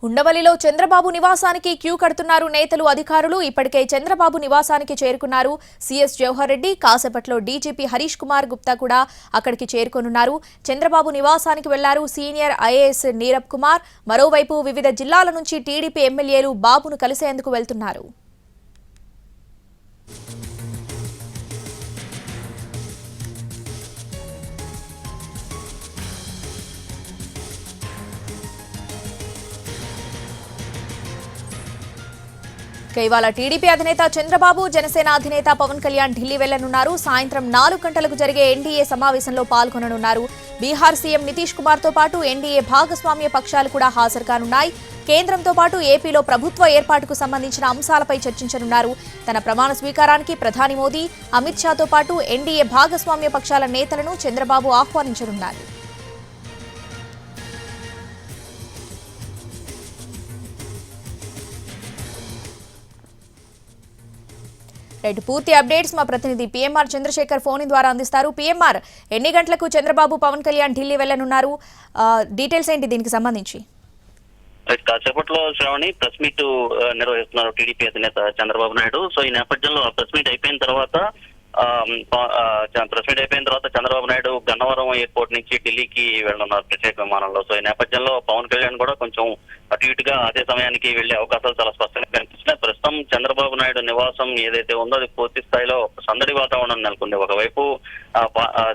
ఉండవల్లిలో చంద్రబాబు నివాసానికి క్యూ కడుతున్నారు నేతలు అధికారులు. ఇప్పటికే చంద్రబాబు నివాసానికి చేరుకున్నారు సీఎస్ జవహర్ రెడ్డి. కాసేపట్లో డీజీపీ హరీష్ కుమార్ గుప్తా కూడా అక్కడికి చేరుకోనున్నారు. చంద్రబాబు నివాసానికి వెళ్లారు సీనియర్ ఐఏఎస్ నీరబ్ కుమార్. మరోవైపు వివిధ జిల్లాల నుంచి టీడీపీ ఎమ్మెల్యేలు బాబును కలిసేందుకు వెళ్తున్నారు. ఇవాళ టీడీపీ అధినేత చంద్రబాబు, జనసేన అధినేత పవన్ కళ్యాణ్ ఢిల్లీ వెళ్లనున్నారు. సాయంత్రం 4 గంటలకు జరిగే ఎన్డీఏ సమావేశంలో పాల్గొననున్నారు. బీహార్ సీఎం నితీష్ కుమార్ తో పాటు ఎన్డీఏ భాగస్వామ్య పక్షాలు కూడా హాజరుకానున్నాయి. కేంద్రంతో పాటు ఏపీలో ప్రభుత్వ ఏర్పాటుకు సంబంధించిన అంశాలపై చర్చించనున్నారు. తన ప్రమాణ స్వీకారానికి ప్రధాని మోదీ, అమిత్ షాతో పాటు ఎన్డీఏ భాగస్వామ్య పక్షాల నేతలను చంద్రబాబు ఆహ్వానించనున్నారు. పూర్తి అప్డేట్స్ మా ప్రతినిధి పీఎంఆర్ చంద్రశేఖర్ ఫోన్ ద్వారా అందిస్తారు. పీఎంఆర్, ఎన్ని గంటలకు చంద్రబాబు, పవన్ కళ్యాణ్ ఢిల్లీ వెళ్లనున్నారు? డీటెయిల్స్ ఏంటి దీనికి సంబంధించి? కాసేపట్లో శ్రావణి ప్రెస్ మీట్ నిర్వహిస్తున్నారు టీడీపీ అధినేత చంద్రబాబు నాయుడు. సో ఈ నేపథ్యంలో ప్రెస్ మీట్ అయిపోయిన తర్వాత చంద్రబాబు నాయుడు గన్నవరం ఎయిర్పోర్ట్ నుంచి ఢిల్లీకి వెళ్తున్నారు ప్రత్యేక విమానంలో. సో ఈ నేపథ్యంలో పవన్ కళ్యాణ్ కూడా కొంచెం అటు ఇటుగా అదే సమయానికి వెళ్లే అవకాశాలు చాలా స్పష్టంగా కనిపిస్తున్నాయి. ప్రస్తుతం చంద్రబాబు నాయుడు నివాసం ఏదైతే ఉందో అది పూర్తి స్థాయిలో సందడి వాతావరణం నెలకొంది. ఒకవైపు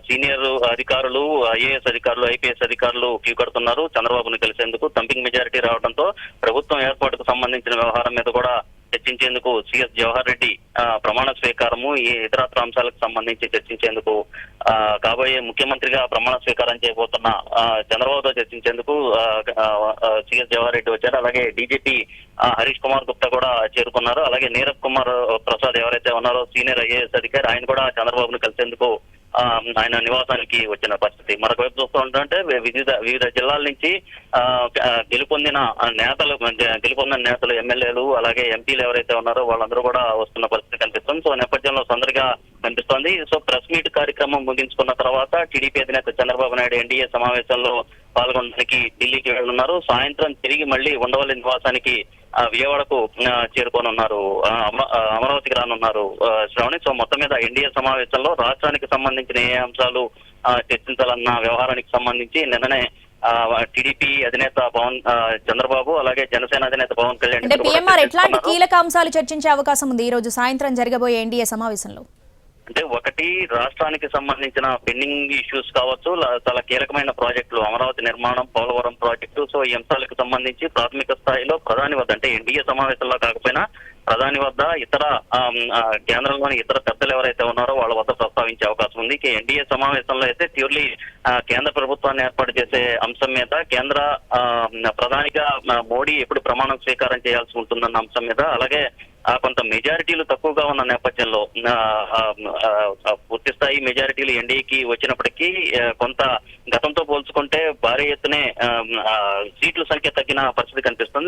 సీనియర్ అధికారులు, ఐఏఎస్ అధికారులు, ఐపీఎస్ అధికారులు క్యూ కడుతున్నారు చంద్రబాబును కలిసేందుకు. థంపింగ్ మెజారిటీ రావడంతో ప్రభుత్వం ఏర్పాటుకు సంబంధించిన వ్యవహారం మీద కూడా చర్చించేందుకు సీఎస్ జవహర్ రెడ్డి ప్రమాణ స్వీకారము, ఈ ఇతరత్ర అంశాలకు సంబంధించి చర్చించేందుకు కాబోయే ముఖ్యమంత్రిగా ప్రమాణ స్వీకారం చేయబోతున్న చంద్రబాబుతో చర్చించేందుకు సీఎస్ జవహర్ రెడ్డి వచ్చారు. అలాగే డీజీపీ హరీష్ కుమార్ గుప్తా కూడా చేరుకున్నారు. అలాగే నీరబ్ కుమార్ ప్రసాద్ ఎవరైతే ఉన్నారో సీనియర్ ఐఏఎస్ అధికారి, ఆయన కూడా చంద్రబాబును కలిసేందుకు ఆయన నివాసానికి వచ్చిన పరిస్థితి. మరొక వైపు చూస్తూ ఉంటుంటే వివిధ జిల్లాల నుంచి గెలుపొందిన నేతలు, ఎమ్మెల్యేలు, అలాగే ఎంపీలు ఎవరైతే ఉన్నారో వాళ్ళందరూ కూడా వస్తున్న పరిస్థితి కనిపిస్తుంది. సో నేపథ్యంలో సందడిగా కనిపిస్తోంది. సో ప్రెస్ మీట్ కార్యక్రమం ముగించుకున్న తర్వాత టీడీపీ అధినేత చంద్రబాబు నాయుడు ఎన్డీఏ సమావేశంలో పాల్గొనడానికి ఢిల్లీకి వెళ్తున్నారు. సాయంత్రం తిరిగి మళ్లీ ఉండవల్లి నివాసానికి విజయవాడకు చేరుకోనున్నారు, అమరావతికి రానున్నారు శ్రావణి. సో మొత్తం మీద ఎన్డీఏ సమావేశంలో రాష్ట్రానికి సంబంధించిన ఏ అంశాలు చర్చించాలన్న వ్యవహారానికి సంబంధించి నిన్ననే టీడీపీ అధినేత చంద్రబాబు, అలాగే జనసేన అధినేత పవన్ కళ్యాణ్ ఎట్లాంటి కీలక అంశాలు చర్చించే అవకాశం ఉంది ఈ రోజు సాయంత్రం జరగబోయే ఎన్డీఏ సమావేశంలో? అంటే ఒకటి, రాష్ట్రానికి సంబంధించిన పెండింగ్ ఇష్యూస్ కావచ్చు, చాలా కీలకమైన ప్రాజెక్టులు, అమరావతి నిర్మాణం, పోలవరం ప్రాజెక్టు. సో ఈ అంశాలకు సంబంధించి ప్రాథమిక స్థాయిలో ప్రధాని వద్ద, అంటే ఎన్డీఏ సమావేశంలో కాకపోయినా ప్రధాని వద్ద, ఇతర కేంద్రంలోని ఇతర పెద్దలు ఎవరైతే ఉన్నారో వాళ్ళ వద్ద ప్రస్తావించే అవకాశం ఉంది. ఎన్డీఏ సమావేశంలో అయితే ప్యూర్లీ కేంద్ర ప్రభుత్వాన్ని ఏర్పాటు చేసే అంశం మీద, కేంద్ర ప్రధానిగా మోడీ ఎప్పుడు ప్రమాణ స్వీకారం చేయాల్సి ఉంటుందన్న అంశం మీద, అలాగే కొంత మెజారిటీలు తక్కువగా ఉన్న నేపథ్యంలో పూర్తి స్థాయి మెజారిటీలు ఎన్డీఏకి వచ్చినప్పటికీ కొంత గతంతో పోల్చుకుంటే భారీ ఎత్తునే సీట్ల సంఖ్య తగ్గిన పరిస్థితి కనిపిస్తుంది.